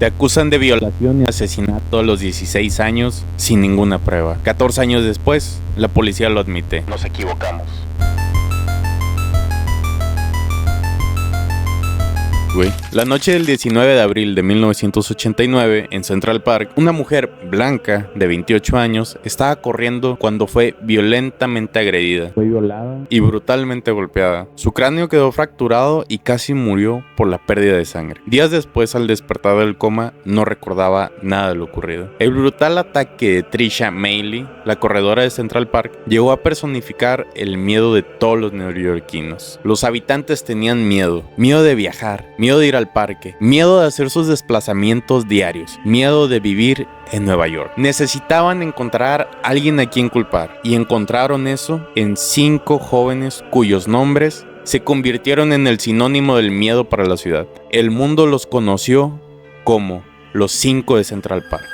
Te acusan de violación y asesinato a los 16 años sin ninguna prueba. 14 años después, la policía lo admite. Nos equivocamos. La noche del 19 de abril de 1989, en Central Park, una mujer blanca de 28 años estaba corriendo cuando fue violentamente agredida. Fue violada y brutalmente golpeada. Su cráneo quedó fracturado y casi murió por la pérdida de sangre. Días después, al despertar del coma, no recordaba nada de lo ocurrido. El brutal ataque de Trisha Meili, la corredora de Central Park, llegó a personificar el miedo de todos los neoyorquinos. Los habitantes tenían miedo de viajar, miedo de ir al parque, miedo de hacer sus desplazamientos diarios, miedo de vivir en Nueva York. Necesitaban encontrar a alguien a quien culpar, y encontraron eso en 5 jóvenes cuyos nombres se convirtieron en el sinónimo del miedo para la ciudad. El mundo los conoció como los 5 de Central Park.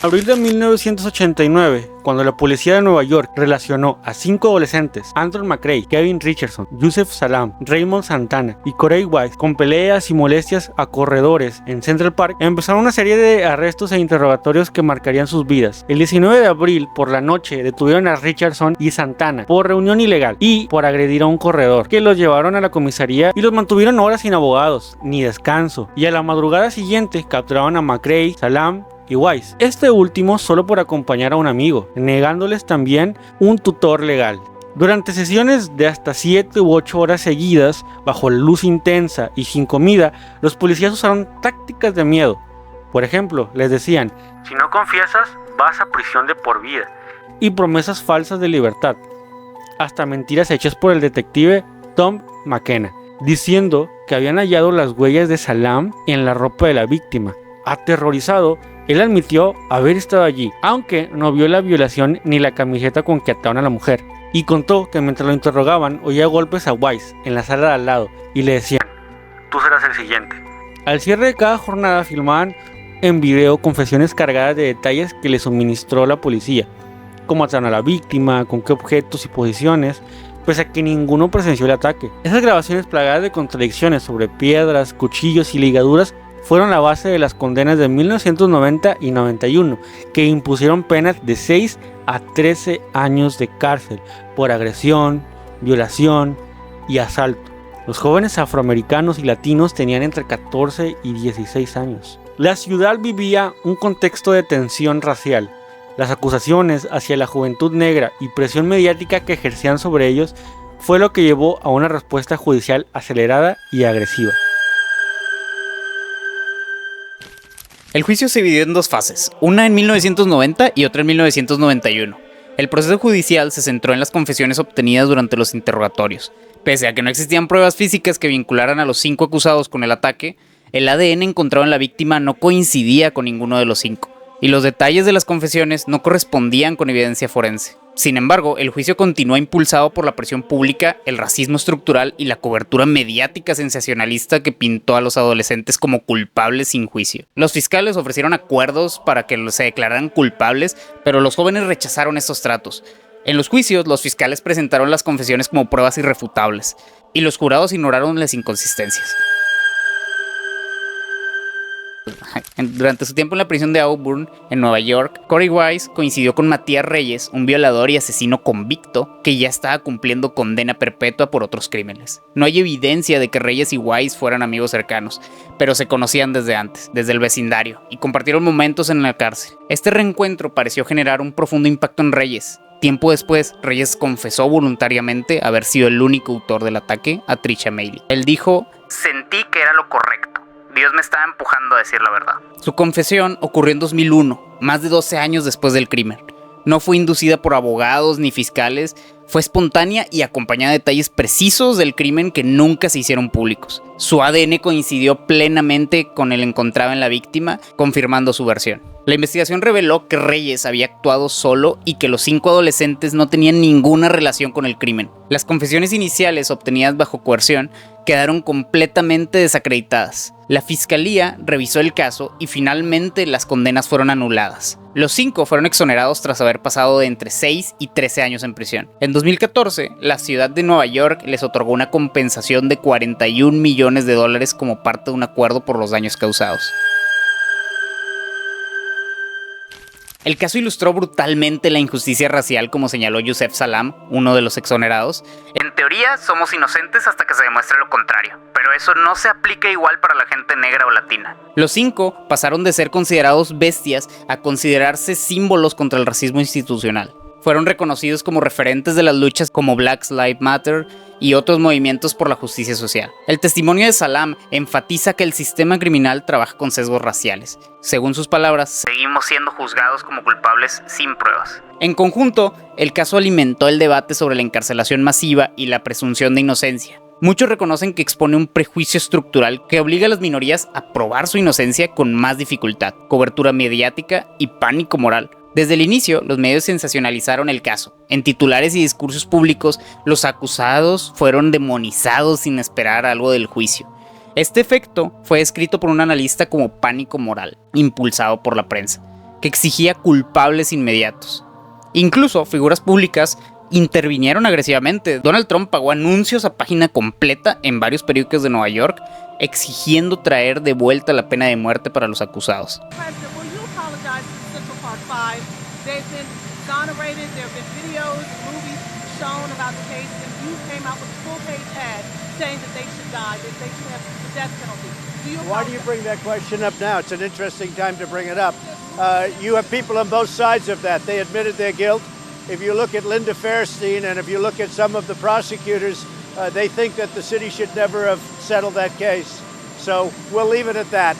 Abril de 1989, cuando la policía de Nueva York relacionó a 5 adolescentes, Anton McRae, Kevin Richardson, Yusef Salaam, Raymond Santana y Corey Wise, con peleas y molestias a corredores en Central Park, empezaron una serie de arrestos e interrogatorios que marcarían sus vidas. El 19 de abril, por la noche, detuvieron a Richardson y Santana por reunión ilegal y por agredir a un corredor, que los llevaron a la comisaría y los mantuvieron horas sin abogados ni descanso, y a la madrugada siguiente capturaron a McRae, Salaam y Wise, este último solo por acompañar a un amigo, negándoles también un tutor legal. Durante sesiones de hasta 7 u 8 horas seguidas, bajo la luz intensa y sin comida, los policías usaron tácticas de miedo. Por ejemplo, les decían: si no confiesas, vas a prisión de por vida, y promesas falsas de libertad, hasta mentiras hechas por el detective Tom McKenna, diciendo que habían hallado las huellas de Salaam en la ropa de la víctima. Aterrorizado, él admitió haber estado allí, aunque no vio la violación ni la camiseta con que ataban a la mujer, y contó que mientras lo interrogaban oía golpes a Wise en la sala de al lado y le decían: tú serás el siguiente. Al cierre de cada jornada filmaban en video confesiones cargadas de detalles que le suministró la policía, cómo ataron a la víctima, con qué objetos y posiciones, pese a que ninguno presenció el ataque. Esas grabaciones plagadas de contradicciones sobre piedras, cuchillos y ligaduras fueron la base de las condenas de 1990 y 91, que impusieron penas de 6 a 13 años de cárcel por agresión, violación y asalto. Los jóvenes afroamericanos y latinos tenían entre 14 y 16 años. La ciudad vivía un contexto de tensión racial. Las acusaciones hacia la juventud negra y presión mediática que ejercían sobre ellos fue lo que llevó a una respuesta judicial acelerada y agresiva. El juicio se dividió en 2 fases, una en 1990 y otra en 1991. El proceso judicial se centró en las confesiones obtenidas durante los interrogatorios. Pese a que no existían pruebas físicas que vincularan a los 5 acusados con el ataque, el ADN encontrado en la víctima no coincidía con ninguno de los 5, y los detalles de las confesiones no correspondían con evidencia forense. Sin embargo, el juicio continúa impulsado por la presión pública, el racismo estructural y la cobertura mediática sensacionalista que pintó a los adolescentes como culpables sin juicio. Los fiscales ofrecieron acuerdos para que se declararan culpables, pero los jóvenes rechazaron estos tratos. En los juicios, los fiscales presentaron las confesiones como pruebas irrefutables, y los jurados ignoraron las inconsistencias. Durante su tiempo en la prisión de Auburn, en Nueva York, Corey Wise coincidió con Matías Reyes, un violador y asesino convicto que ya estaba cumpliendo condena perpetua por otros crímenes. No hay evidencia de que Reyes y Wise fueran amigos cercanos, pero se conocían desde antes, desde el vecindario, y compartieron momentos en la cárcel. Este reencuentro pareció generar un profundo impacto en Reyes. Tiempo después, Reyes confesó voluntariamente haber sido el único autor del ataque a Trisha Meili. Él dijo: sentí que era lo correcto. Dios me estaba empujando a decir la verdad. Su confesión ocurrió en 2001, más de 12 años después del crimen. No fue inducida por abogados ni fiscales, fue espontánea y acompañada de detalles precisos del crimen que nunca se hicieron públicos. Su ADN coincidió plenamente con el encontrado en la víctima, confirmando su versión. La investigación reveló que Reyes había actuado solo y que los 5 adolescentes no tenían ninguna relación con el crimen. Las confesiones iniciales obtenidas bajo coerción quedaron completamente desacreditadas. La fiscalía revisó el caso y finalmente las condenas fueron anuladas. Los 5 fueron exonerados tras haber pasado de entre 6 y 13 años en prisión. En 2014, la ciudad de Nueva York les otorgó una compensación de $41 millones como parte de un acuerdo por los daños causados. El caso ilustró brutalmente la injusticia racial, como señaló Yusef Salaam, uno de los exonerados. En teoría, somos inocentes hasta que se demuestre lo contrario, pero eso no se aplica igual para la gente negra o latina. Los 5 pasaron de ser considerados bestias a considerarse símbolos contra el racismo institucional. Fueron reconocidos como referentes de las luchas como Black Lives Matter y otros movimientos por la justicia social. El testimonio de Salaam enfatiza que el sistema criminal trabaja con sesgos raciales. Según sus palabras, seguimos siendo juzgados como culpables sin pruebas. En conjunto, el caso alimentó el debate sobre la encarcelación masiva y la presunción de inocencia. Muchos reconocen que expone un prejuicio estructural que obliga a las minorías a probar su inocencia con más dificultad, cobertura mediática y pánico moral. Desde el inicio, los medios sensacionalizaron el caso. En titulares y discursos públicos, los acusados fueron demonizados sin esperar algo del juicio. Este efecto fue descrito por un analista como pánico moral, impulsado por la prensa, que exigía culpables inmediatos. Incluso figuras públicas intervinieron agresivamente. Donald Trump pagó anuncios a página completa en varios periódicos de Nueva York, exigiendo traer de vuelta la pena de muerte para los acusados. They've been exonerated. There have been videos, movies shown about the case, and you came out with a full-page ad saying that they should die, that they should have the death penalty. Why do you bring that question up now? It's an interesting time to bring it up. You have people on both sides of that. They admitted their guilt. If you look at Linda Fairstein and if you look at some of the prosecutors, they think that the city should never have settled that case. So we'll leave it at that.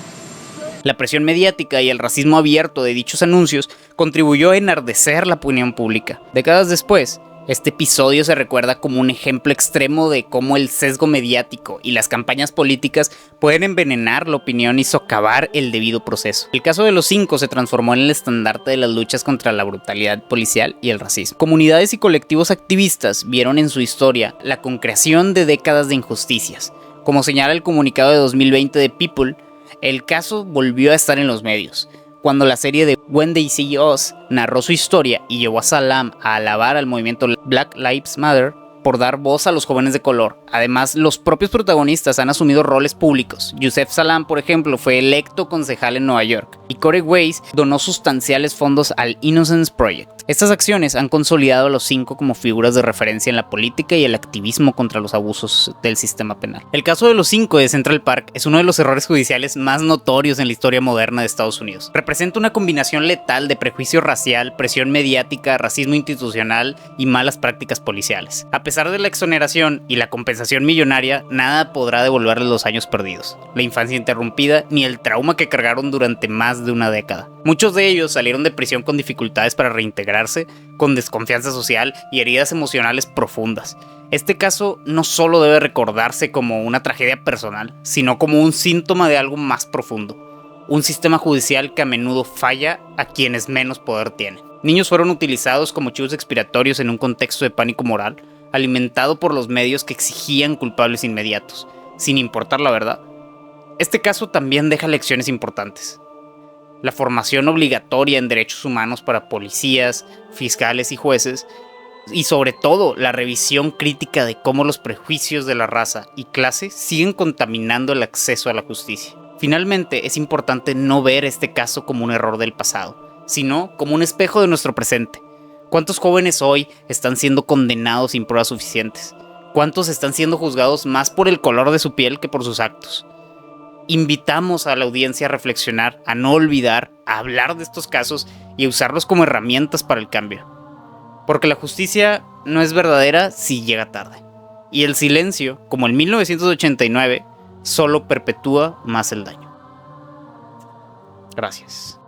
La presión mediática y el racismo abierto de dichos anuncios contribuyó a enardecer la opinión pública. Décadas después, este episodio se recuerda como un ejemplo extremo de cómo el sesgo mediático y las campañas políticas pueden envenenar la opinión y socavar el debido proceso. El caso de los 5 se transformó en el estandarte de las luchas contra la brutalidad policial y el racismo. Comunidades y colectivos activistas vieron en su historia la concreción de décadas de injusticias. Como señala el comunicado de 2020 de People, el caso volvió a estar en los medios, cuando la serie de When They See Us narró su historia y llevó a Salaam a alabar al movimiento Black Lives Matter por dar voz a los jóvenes de color. Además, los propios protagonistas han asumido roles públicos. Yusef Salaam, por ejemplo, fue electo concejal en Nueva York, y Corey Weiss donó sustanciales fondos al Innocence Project. Estas acciones han consolidado a los 5 como figuras de referencia en la política y el activismo contra los abusos del sistema penal. El caso de los 5 de Central Park es uno de los errores judiciales más notorios en la historia moderna de Estados Unidos. Representa una combinación letal de prejuicio racial, presión mediática, racismo institucional y malas prácticas policiales. A pesar de la exoneración y la compensación millonaria, nada podrá devolverles los años perdidos, la infancia interrumpida, ni el trauma que cargaron durante más de una década. Muchos de ellos salieron de prisión con dificultades para reintegrarse, con desconfianza social y heridas emocionales profundas. Este caso no solo debe recordarse como una tragedia personal, sino como un síntoma de algo más profundo. Un sistema judicial que a menudo falla a quienes menos poder tienen. Niños fueron utilizados como chivos expiatorios en un contexto de pánico moral, alimentado por los medios que exigían culpables inmediatos, sin importar la verdad. Este caso también deja lecciones importantes. La formación obligatoria en derechos humanos para policías, fiscales y jueces, y sobre todo la revisión crítica de cómo los prejuicios de la raza y clase siguen contaminando el acceso a la justicia. Finalmente, es importante no ver este caso como un error del pasado, sino como un espejo de nuestro presente. ¿Cuántos jóvenes hoy están siendo condenados sin pruebas suficientes? ¿Cuántos están siendo juzgados más por el color de su piel que por sus actos? Invitamos a la audiencia a reflexionar, a no olvidar, a hablar de estos casos y a usarlos como herramientas para el cambio. Porque la justicia no es verdadera si llega tarde. Y el silencio, como en 1989, solo perpetúa más el daño. Gracias.